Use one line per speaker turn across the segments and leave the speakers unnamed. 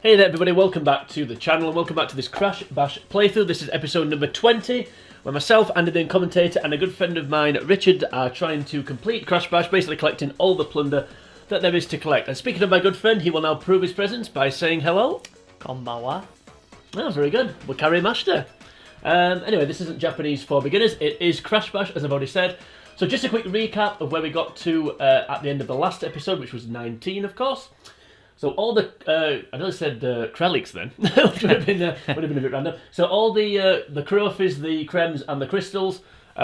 Hey there everybody, welcome back to the channel and welcome back to this Crash Bash playthrough. This is episode number 20, where myself, Andy the commentator, and a good friend of mine, Richard, are trying to complete Crash Bash, basically collecting all the plunder that there is to collect. And speaking of my good friend, he will now prove his presence by saying hello.
Konbawa.
Oh, very good. Wakari Master. Anyway, this isn't Japanese for beginners, it is Crash Bash, as I've already said. So just a quick recap of where we got to at the end of the last episode, which was 19, of course. So all the, I know I said Relics then, which would have been a bit random. So all the trophies, the crems and the crystals,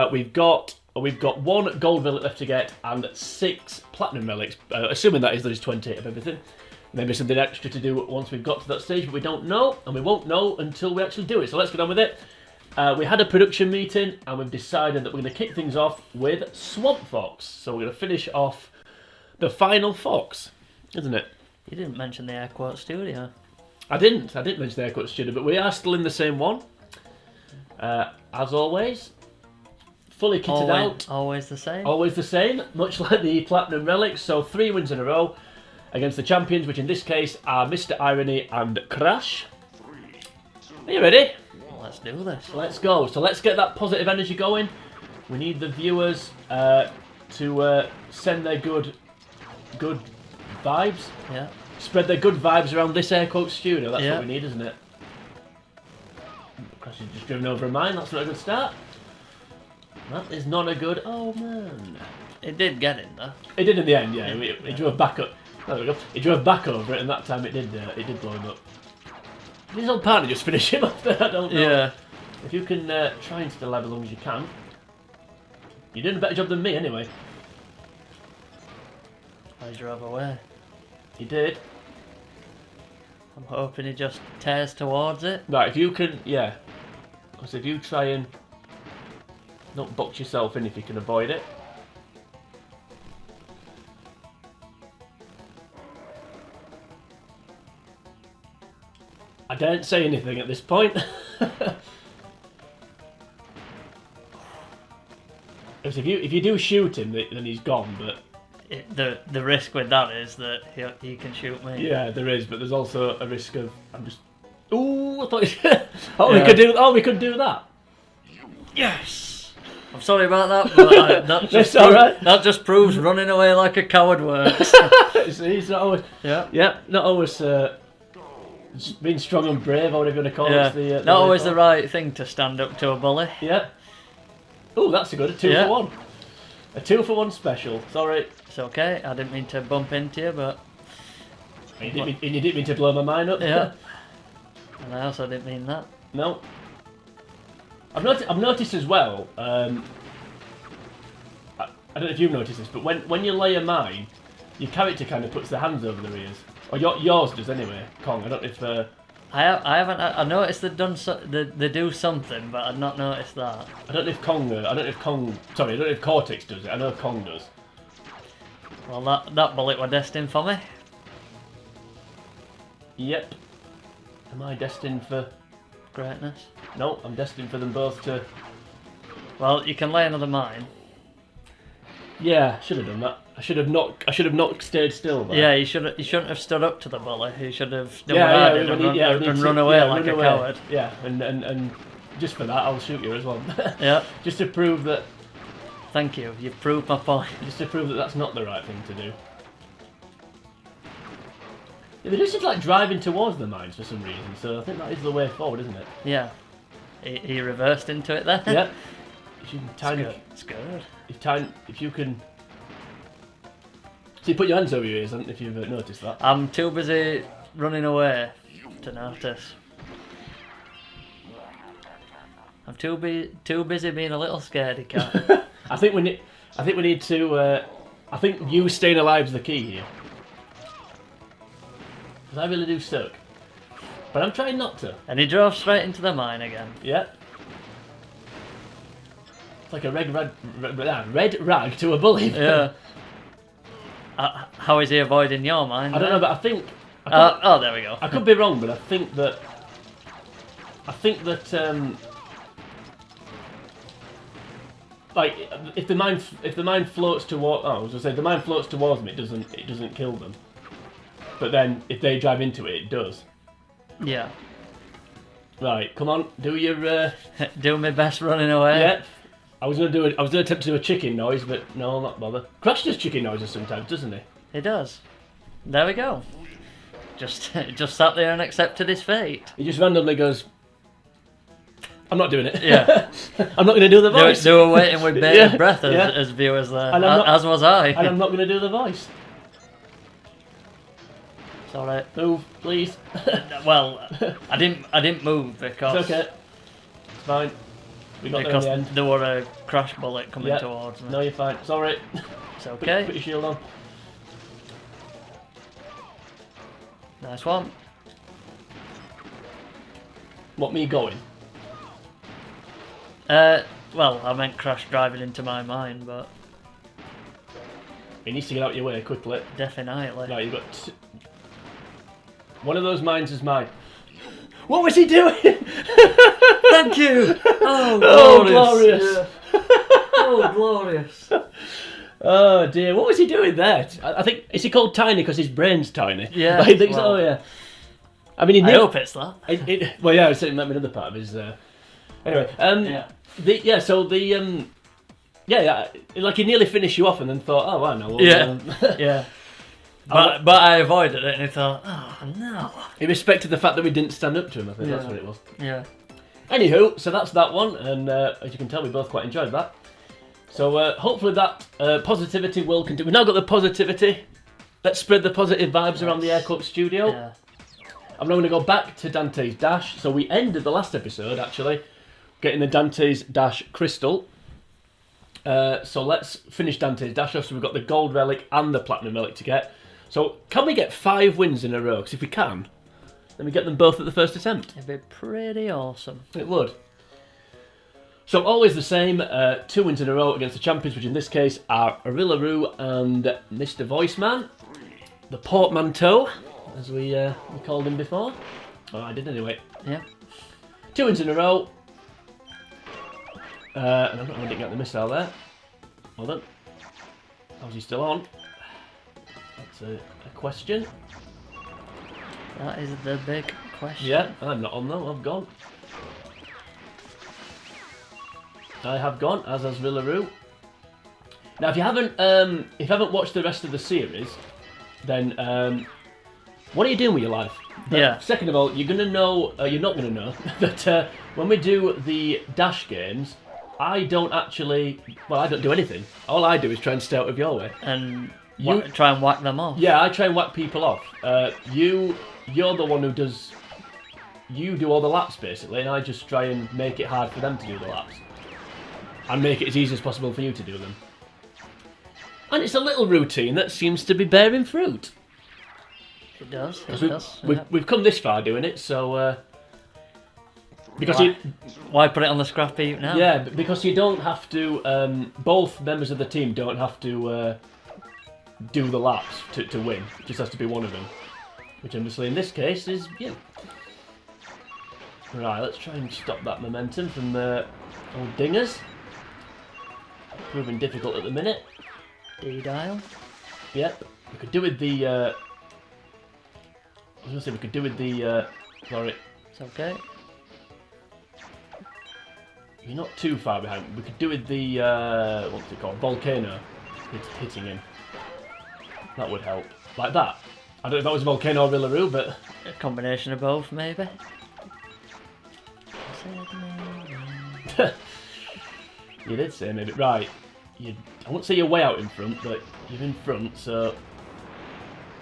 we've got one Gold Relic left to get and 6 Platinum Relics, assuming that is there's 28 of everything. Maybe something extra to do once we've got to that stage, but we don't know, and we won't know until we actually do it. So let's get on with it. We had a production meeting, and we've decided that we're going to kick things off with Swamp Fox. So we're going to finish off the final Fox, isn't it?
You didn't mention the Air Quote Studio.
I didn't mention the Air Quote Studio, but we are still in the same one. As always, fully kitted out.
Always the same.
Always the same, much like the Platinum Relics. So 3 wins in a row against the champions, which in this case are Mr. Irony and Crash. Are you ready?
Let's do this.
Let's go. So let's get that positive energy going. We need the viewers to send their good vibes.
Yeah.
Spread their good vibes around this Air Quote Studio. That's
yeah.
what we need, isn't it? Crash has just driven over a mine. That's not a good start. That is not a good... Oh, man.
It did get in there.
It did in the end, yeah. It drove back up. There we go. It drove back over it, and that time it did blow him up. Did his old partner just finish him off there? I don't know.
Yeah.
If you can try and stay alive as long as you can. You're doing a better job than me, anyway.
I drove away.
He did.
I'm hoping he just tears towards it.
Right, if you can, yeah. Because if you try and not box yourself in if you can avoid it. I daren't say anything at this point. Because if you do shoot him, then he's gone, but...
The risk with that is that he can shoot me.
Yeah, there is, but there's also a risk of I'm just. Ooh, I thought we could do that.
Yes. I'm sorry about that, but
that's all right.
That just proves running away like a coward works.
He's not always.
Yeah,
not always being strong and brave, or whatever you want to call it.
Not always the right thing to stand up to a bully.
Yeah. Oh, that's a good 2 for 1. A 2 for 1 special. Sorry.
It's okay. I didn't mean to bump into you, but
you didn't mean to blow my mind up.
Yeah. And I also didn't mean that.
No. I've noticed as well. I don't know if you've noticed this, but when you lay a mine, your character kind of puts their hands over their ears, or yours does anyway. Kong, I don't know if.
I haven't. I noticed they do something, but I've not noticed that.
I don't know if Kong. Sorry, I don't know if Cortex does it. I know Kong does.
Well, that bullet were destined for me.
Yep. Am I destined for
greatness?
No, I'm destined for them both to.
Well, you can lay another mine.
Yeah, should have done that. I should have not stayed still there.
Yeah, you shouldn't have stood up to the bully. You should have done what I did and run away like a coward.
Yeah, and just for that, I'll shoot you as well.
Yeah.
Just to prove that.
Thank you. You've proved my point.
Just to prove that that's not the right thing to do. Yeah, they're just like driving towards the mines for some reason. So I think that is the way forward, isn't it?
Yeah. He reversed into it then.
Yeah. If you can
it's good.
If you can. So you put your hands over your ears, if you've noticed that.
I'm too busy running away to notice. I'm too busy being a little scaredy cat.
I think we need to. I think you staying alive is the key here. Because I really do suck. But I'm trying not to.
And he drove straight into the mine again.
Yeah. It's like a red rag to a bully.
Yeah. How is he avoiding your mine?
I don't know, but I think.
Oh, there we go.
I could be wrong, but I think that. Like if the mine floats toward, I was gonna say, if the mine floats towards me, it doesn't kill them. But then if they drive into it, it does.
Yeah.
Right, come on, do your...
Do my best running away.
Yeah. I was going to attempt to do a chicken noise, but no, I'll not bother. Crash does chicken noises sometimes, doesn't he?
He does. There we go. Just sat there and accepted his fate.
He just randomly goes, I'm not doing it.
Yeah.
I'm not going to do the voice.
They were waiting with bated breath as viewers there, as was I.
And I'm not going to do the voice.
Sorry.
Move, please.
Well, I didn't move because...
It's okay. It's fine. We got there in the end.
There were a crash bullet coming towards me.
No, you're fine. Sorry.
It's okay.
Put your shield on.
Nice one.
What, me going?
Well, I meant crash driving into my mine, but...
He needs to get out of your way quickly.
Definitely.
Right, you've got... One of those mines is mine. What was he doing?
Thank you! Oh, glorious!
Yeah.
Oh, glorious!
Oh dear, what was he doing there? I think, is he called Tiny because his brain's tiny?
Yeah.
I think so, oh yeah. I mean,
I hope it's that.
Well, yeah, I was saying that another part of his... Anyway, like he nearly finished you off and then thought, oh, well, no. Well,
yeah. But I avoided it and he thought, oh no.
He respected the fact that we didn't stand up to him, I think that's what it was.
Yeah.
Anywho, so that's that one, and as you can tell, we both quite enjoyed that. So hopefully that positivity will continue. We've now got the positivity. Let's spread the positive vibes around the Aircook studio.
Yeah.
I'm now going to go back to Dante's Dash. So we ended the last episode, actually, getting the Dante's Dash crystal. So let's finish Dante's Dash off. So we've got the Gold Relic and the Platinum Relic to get. So can we get 5 wins in a row? Because if we can, then we get them both at the first attempt.
It'd be pretty awesome.
It would. So always the same, 2 wins in a row against the champions, which in this case are Arillaru and Mr. Voiceman. The Portmanteau, as we called him before. Oh, I did anyway.
Yeah.
2 wins in a row. And I'm not going to get the missile there. Hold on. How's he still on? That's a question.
That is the big question.
Yeah, I'm not on though. I've gone. I have gone, as has Rillaru. Now, if you haven't watched the rest of the series, then what are you doing with your life?
Yeah.
Second of all, you're gonna know. You're not gonna know that when we do the Dash games, I don't actually. Well, I don't do anything. All I do is try and stay out of your way.
And try and whack them off.
Yeah, I try and whack people off. You're the one who does. You do all the laps basically, and I just try and make it hard for them to do the laps, and make it as easy as possible for you to do them. And it's a little routine that seems to be bearing fruit.
It does.
We've come this far doing it, so because
why put it on the scrap heap now?
Yeah, because you don't have to. Both members of the team don't have to do the laps to win. It just has to be one of them, which obviously in this case is you. Right, let's try and stop that momentum from the old dingers. Proving difficult at the minute.
D-dial.
Yep, we could do with the. I was gonna say we could do with the. Sorry.
It's okay.
You're not too far behind. We could do with the what's it called? Volcano. Hitting him. That would help. Like that. I don't know if that was Volcano or Rillaru, but
a combination of both, maybe.
You did say maybe. Right. I won't say you're way out in front, but you're in front, so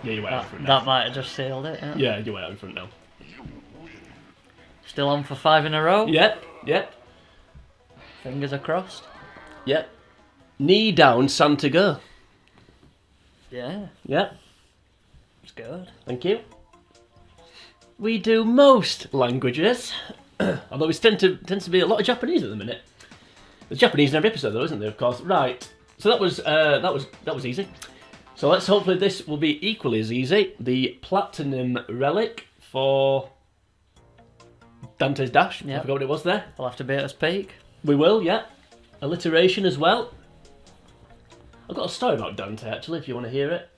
yeah, you're way out in front now.
That might have just sealed it.
Yeah, you're way out in front now.
Still on for 5 in a row.
Yep.
Fingers are crossed.
Yep. Knee down, Santa go.
Yeah.
Yep.
It's good.
Thank you. We do most languages, although it tends to be a lot of Japanese at the minute. There's Japanese in every episode, though, isn't there? Of course. Right. So that was easy. So let's hopefully this will be equally as easy. The Platinum Relic for Dante's Dash.
Yep.
I forgot what it was there.
We'll have to be at his peak.
We will, yeah. Alliteration as well. I've got a story about Dante, actually, if you want to hear it.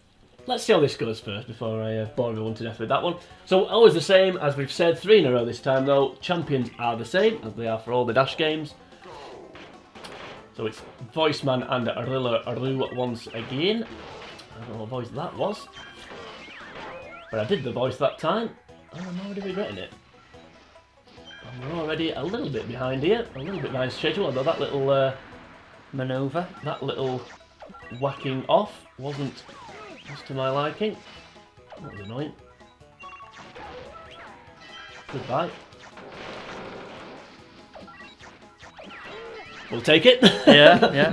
let's see how this goes first before I bore everyone to death with that one. So always the same, as we've said, 3 in a row this time though. Champions are the same, as they are for all the Dash games. So it's Voiceman and Aru once again. I don't know what voice that was. But I did the voice that time. I'm already regretting it. And we're already a little bit behind here. A little bit behind schedule, although that little
manoeuvre,
that little whacking off wasn't just to my liking. That was annoying. Goodbye. We'll take it.
Yeah.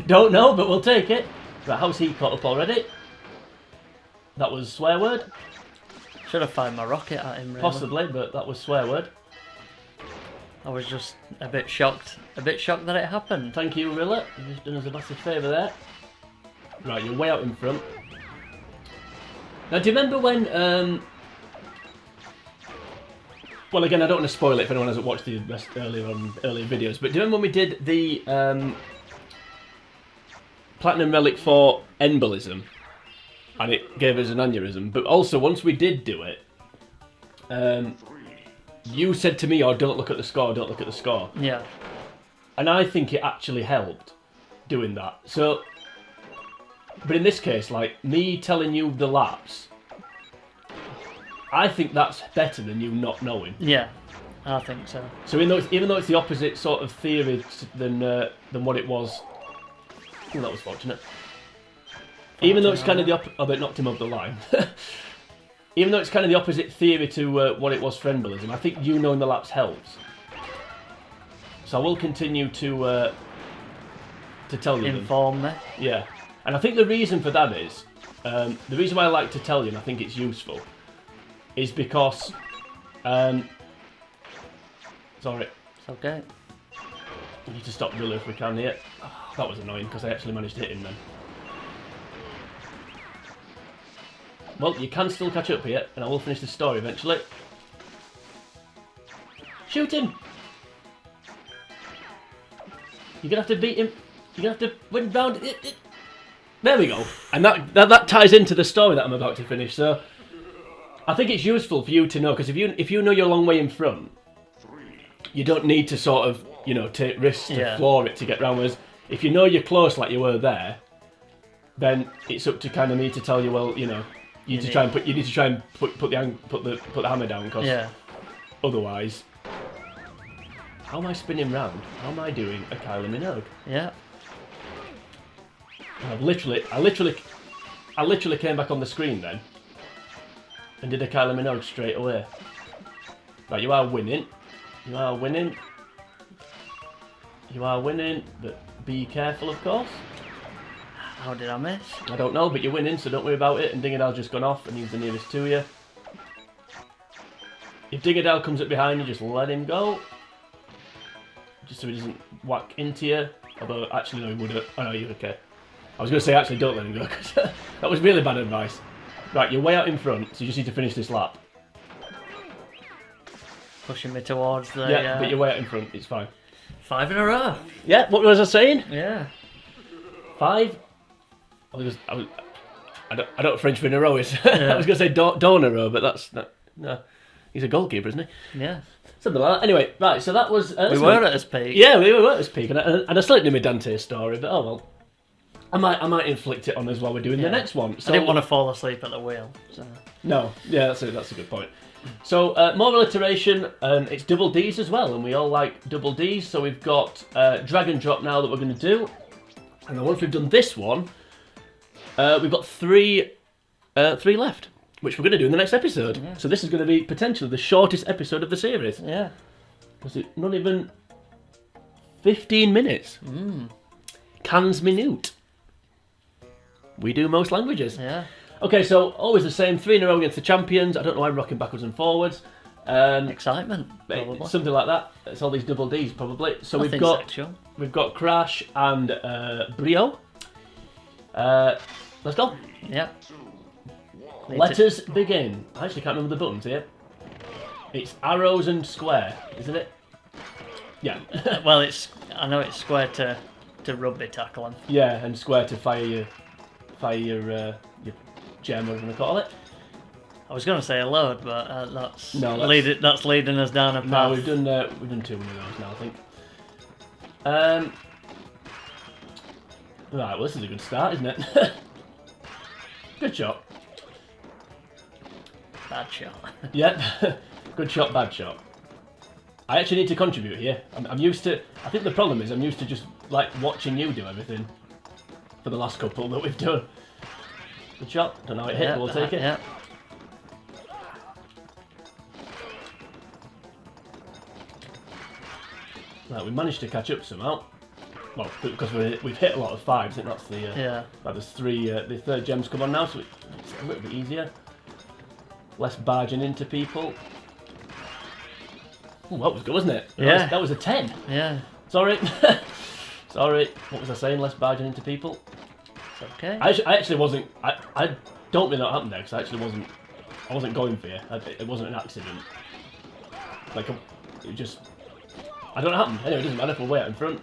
Don't know, but we'll take it. Right, how's he caught up already? That was swear word.
Should have fired my rocket at him, really.
Possibly, but that was swear word.
I was just a bit shocked that it happened.
Thank you, Rilla. You've just done us a massive favour there. Right, you're way out in front. Now, do you remember when... Well, again, I don't want to spoil it if anyone hasn't watched the rest earlier videos, but do you remember when we did the Platinum Relic for embolism? And it gave us an aneurysm. But also, once we did do it, you said to me, "Oh, don't look at the score, don't look at the score."
Yeah.
And I think it actually helped doing that. So, but in this case, like, me telling you the laps, I think that's better than you not knowing.
Yeah, I think so.
So even though it's the opposite sort of theory than what it was... Oh, that was fortunate. Even though it's kind of the opposite... Oh, but it knocked him over the line. Even though it's kind of the opposite theory to what it was for embolism, I think you knowing the laps helps. So I will continue to tell you
Inform me.
Yeah. And I think the reason for that is... the reason why I like to tell you, and I think it's useful, is because... sorry.
It's okay.
We need to stop Rilla if we can here. Oh, that was annoying, because I actually managed to hit him then. Well, you can still catch up here, and I will finish the story eventually. Shoot him! You're going to have to beat him. You're going to have to win round it. There we go. And that ties into the story that I'm about to finish. So I think it's useful for you to know, because if you know you're a long way in front, you don't need to sort of, take risks to floor it to get round. Whereas if you know you're close like you were there, then it's up to kind of me to tell you, well, you need to try and put the hammer down, because otherwise, how am I spinning round? How am I doing a Kylie Minogue?
Yeah.
And I literally came back on the screen then and did a Kylie Minogue straight away. Right, you are winning. You are winning. You are winning, but be careful, of course.
How did I miss?
I don't know, but you're winning, so don't worry about it. And Dingadal's just gone off, and he's the nearest to you. If Dingadal comes up behind you, just let him go. Just so he doesn't whack into you. Although, actually, no, he would have. Oh, no, you're okay. I was going to say, actually, don't let him go, because that was really bad advice. Right, you're way out in front, so you just need to finish this lap.
Pushing me towards the...
Yeah, but you're way out in front, it's fine.
5 in a row.
Yeah, what was I saying?
Yeah.
5? I don't know what French for in a row is. Yeah. I was going to say don't a row, but that's not... No. He's a goalkeeper, isn't he?
Yeah.
Something like that. Anyway, right, so that was...
we were at his peak.
Yeah, we were at his peak, and I still didn't know my Dante story, but oh well. I might inflict it on us while we're doing the next one. So,
I didn't want to fall asleep at the wheel. So.
No, yeah, that's a good point. So, more alliteration, it's double Ds as well, and we all like double Ds, so we've got drag and drop now that we're going to do. And then once we've done this one, we've got three left, which we're going to do in the next episode. Yeah. So this is going to be potentially the shortest episode of the series.
Yeah.
Was it not even 15 minutes? Cans minute. We do most languages.
Yeah.
Okay, so always the same, 3 in a row against the champions. I don't know why I'm rocking backwards and forwards.
Excitement, probably.
Something like that. It's all these double Ds, probably. So we've got Crash and Brio. Let's go.
Yeah.
Let us begin. I actually can't remember the buttons here. It's arrows and square, isn't it? Yeah.
Well, I know it's square to rugby tackle him.
Yeah, and square to fire your gem, we're going to call it.
I was going to say a load, but that's leading us down a path.
No, we've done too many of those now, I think. Right, well, this is a good start, isn't it? Good shot.
Bad shot.
Yep. Good shot, bad shot. I actually need to contribute here. I'm used to... I think the problem is I'm used to just, like, watching you do everything for the last couple that we've done. Good shot. Don't know how it hit, but we'll take it.
Yeah.
Right, we managed to catch up somehow. Well, because we've hit a lot of fives. I think that's the... Right, there's three... the third gem's come on now, so it's a little bit easier. Less barging into people. Oh, that was good, wasn't it?
Yeah.
That was a 10.
Yeah.
Sorry. Sorry. What was I saying? Less barging into people.
It's okay.
I actually wasn't... I don't really know what happened there, because I actually wasn't... I wasn't going for you. It wasn't an accident. Like, it just... I don't know what happened. Anyway, it doesn't matter if we're way out in front.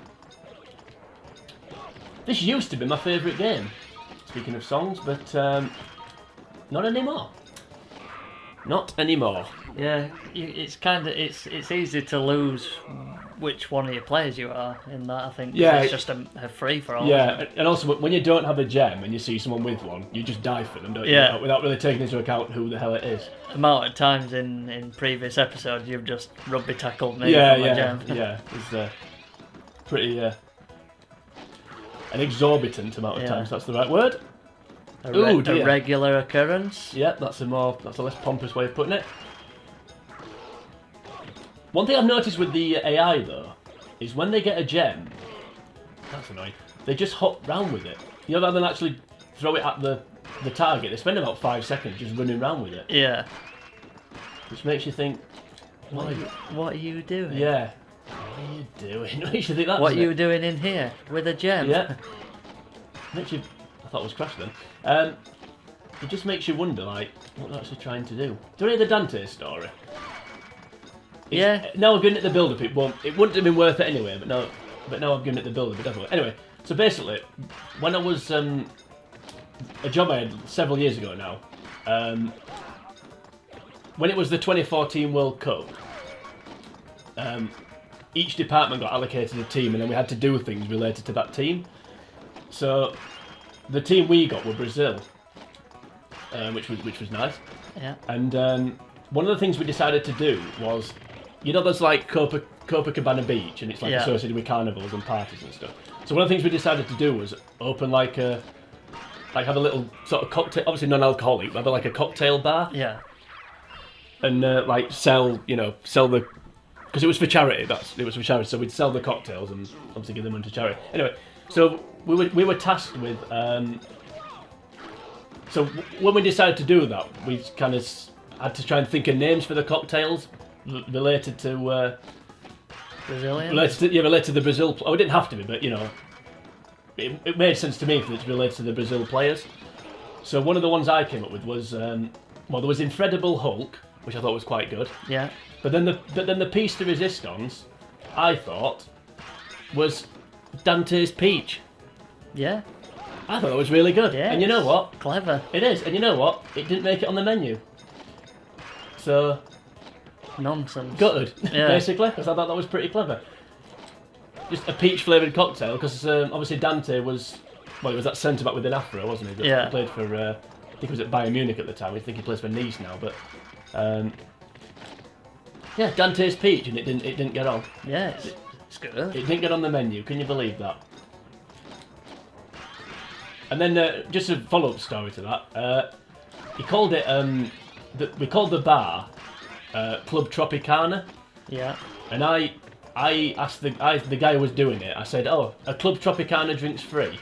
This used to be my favourite game. Speaking of songs, but not anymore. Not anymore.
Yeah, it's easy to lose which one of your players you are in that. I think it's just a free for all.
Yeah, and also when you don't have a gem and you see someone with one, you just die for them, don't you?
Yeah.
Without really taking into account who the hell it is.
The amount of times in previous episodes you've just rugby tackled me for my gem.
Yeah, it's pretty an exorbitant amount of times. That's the right word.
A regular occurrence.
Yeah, that's a less pompous way of putting it. One thing I've noticed with the AI though is when they get a gem, that's annoying. They just hop round with it. You know, rather than actually throw it at the target, they spend about 5 seconds just running around with it.
Yeah.
Which makes you think,
what are you doing?
Yeah. What are you doing? Makes you think that.
What are you doing in here with a gem?
Yeah. Makes you. I thought it was Crash then. It just makes you wonder, like, what they're actually trying to do. Do you know the Dante story?
Yeah.
Now I've given it the build-up. It wouldn't have been worth it anyway. But now I've given it the build-up. But definitely. Anyway, so basically, when I was a job I had several years ago now, when it was the 2014 World Cup, each department got allocated a team, and then we had to do things related to that team. So the team we got were Brazil, which was nice.
Yeah.
And one of the things we decided to do was, you know, there's like Copacabana Beach, and it's like associated with carnivals and parties and stuff. So one of the things we decided to do was open have a little sort of cocktail, obviously non-alcoholic, but have like a cocktail bar.
Yeah.
And sell the, because it was for charity. It was for charity, so we'd sell the cocktails and obviously give them money to charity. Anyway, so we were tasked with. So when we decided to do that, we kind of had to try and think of names for the cocktails related to
Brazilian.
Related to the Brazil. Oh, it didn't have to be, but you know, it made sense to me if it's related to the Brazil players. So one of the ones I came up with was there was Incredible Hulk, which I thought was quite good.
Yeah.
But then the piece de resistance, I thought, was Dante's Peach.
Yeah.
I thought it was really good.
Yeah.
And you know what?
Clever.
It is. And you know what? It didn't make it on the menu. So.
Nonsense.
Gutted,
Yeah.
basically, because I thought that was pretty clever. Just a peach flavoured cocktail, because obviously Dante was that centre back with an afro, wasn't he?
Yeah.
He played for, I think he was at Bayern Munich at the time. I think he plays for Nice now, but. Yeah, Dante's Peach, and it didn't get on.
Yeah, it's good.
It didn't get on the menu. Can you believe that? And then just a follow-up story to that. He called it. We called the bar Club Tropicana.
Yeah.
And I asked the guy who was doing it. I said, "Oh, a Club Tropicana drink's free."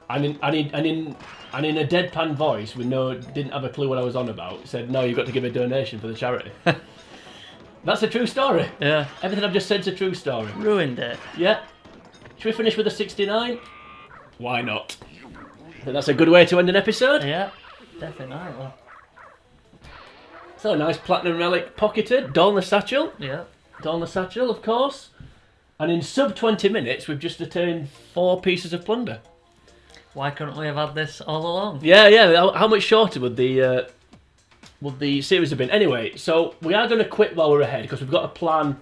And in a deadpan voice, didn't have a clue what I was on about, said, "No, you've got to give a donation for the charity." That's a true story.
Yeah.
Everything I've just said's a true story.
Ruined it.
Yeah. Should we finish with a 69? Why not? I think that's a good way to end an episode.
Yeah, definitely.
So, nice Platinum Relic pocketed. Doll in the satchel.
Yeah.
Doll in the satchel, of course. And in sub 20 minutes, we've just attained 4 pieces of plunder.
why couldn't we have had this all along?
Yeah. How much shorter would the series have been? Anyway, so we are going to quit while we're ahead because we've got a plan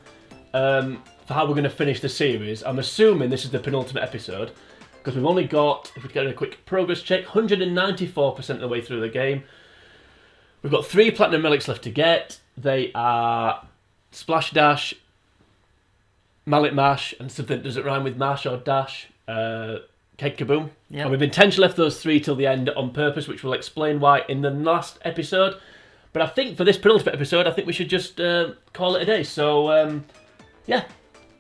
for how we're going to finish the series. I'm assuming this is the penultimate episode because we've only got, if we get a quick progress check, 194% of the way through the game. We've got 3 Platinum Relics left to get. They are Splash Dash, Mallet Mash, and something, does it rhyme with Mash or Dash? Keg Kaboom.
Yep.
And we've intentionally left those 3 till the end on purpose, which we'll explain why in the last episode. But I think for this penultimate episode, I think we should just call it a day. So, yeah,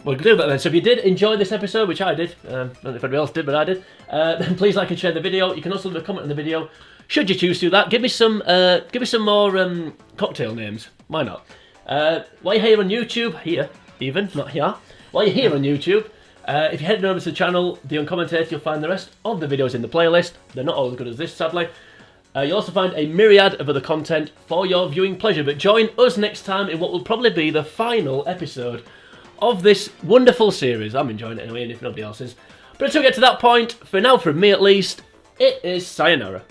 we'll do that then. So if you did enjoy this episode, which I did, I don't know if anybody else did, but I did, then please like and share the video. You can also leave a comment on the video. Should you choose to do that, give me some more cocktail names. Why not? While you're here on YouTube, not here. While you're here on YouTube, if you head over to the channel, The Uncommentator, you'll find the rest of the videos in the playlist. They're not all as good as this, sadly. You'll also find a myriad of other content for your viewing pleasure. But join us next time in what will probably be the final episode of this wonderful series. I'm enjoying it anyway, and if nobody else is. But until we get to that point, for now, from me at least, it is sayonara.